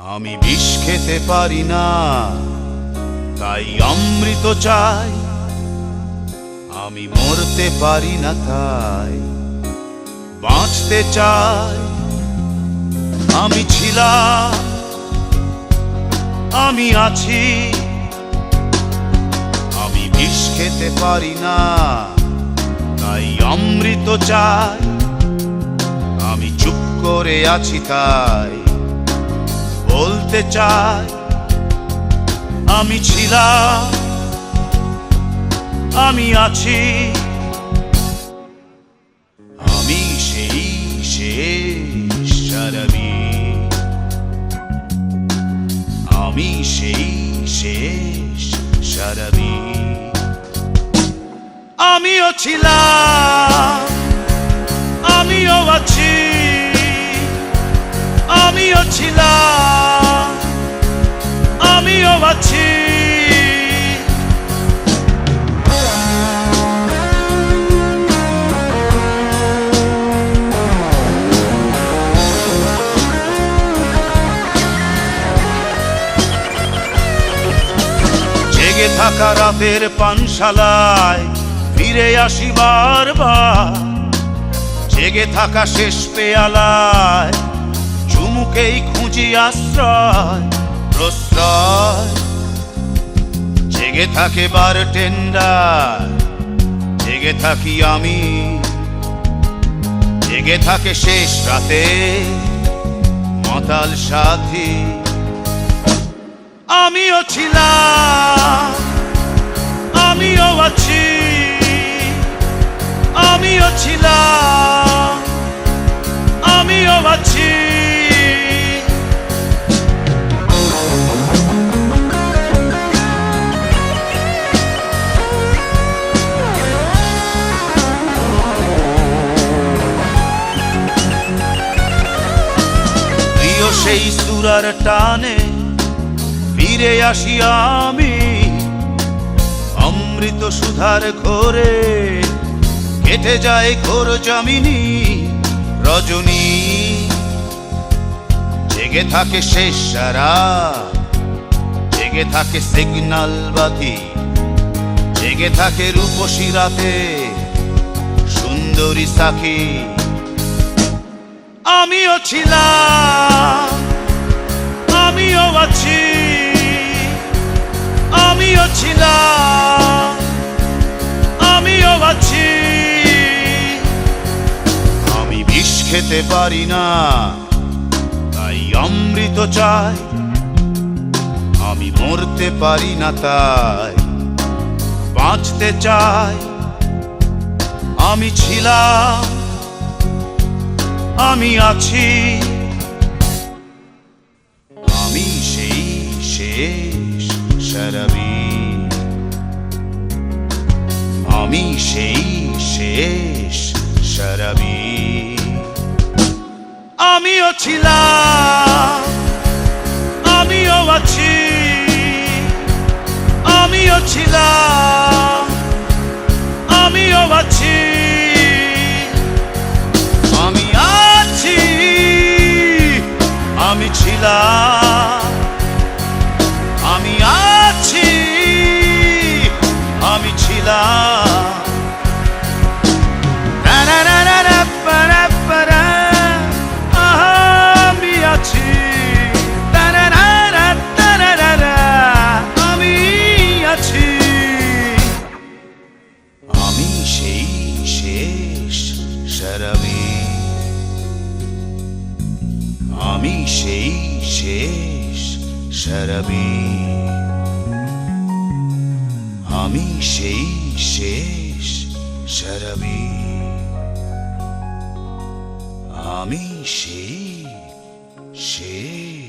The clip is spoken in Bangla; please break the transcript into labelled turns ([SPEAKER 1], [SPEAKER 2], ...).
[SPEAKER 1] আমি বিষ খেতে পারি না, তাই অমৃত চাই। আমি মরতে পারি না, তাই বাঁচতে চাই। আমি ছিলাম, আমি আছি। আমি বিষ খেতে পারি না, তাই অমৃত চাই। আমি চুপ করে আছি, তাই বলতে চাই। আমি ছিলাম, আমি আছি। আমি সেই শেষ শরাবী, আমি সেই শেষ শরাবী। আমিও ছিলাম, আমিও আছি। আমিও ছিলাম, আমিও আছি। জেগে থাকা রাতের পানশালায় ফিরে আসি বারবার। জেগে থাকা শেষ পেয়ালায় চুমুকেই খুঁজি আশ্রয় প্রশ্রয়। জেগে থাকে বারটেন্ডার, জেগে থাকি আমি। জেগে থাকে শেষ রাতে মাতাল সাথী। আমিও ছিলাম, আমিও আছি। আমিও ছিলাম, আমিও আছি। প্রিয় সেই সুরার টানে ফিরে আসি আমি। অমৃত সুধার ঘোরে কেটে যায় ঘোর জামিনী রজনী। জেগে থাকে শেষ সারা, জেগে থাকে সিগন্যাল বাতি। জেগে থাকে রূপসী রাতে সুন্দরী সাখী। আমিও ছিলাম, আমিও আছি। আমিও ছিলাম, আমিও আছি। আমি বিষ খেতে পারি না, তাই অমৃত চাই। আমি মরতে পারি না, তাই বাঁচতে চাই। আমি ছিলাম, আমি আছি। আমি সেই শেষ শরাবী, আমি সেই শেষ শরাবী। আমিও ছিলাম, আমিও আছি। আমিও ছিলাম, আমিও আছি। আমি আছি, আমি ছিলাম, আমি আছি। আমি ছিলাম। আমি আছি, আমি আছি। আমি সেই শেষ শরাবী, আমি সেই শেষ শরাবী। আমি সেই শেষ শরাবী, আমি সেই শেষ।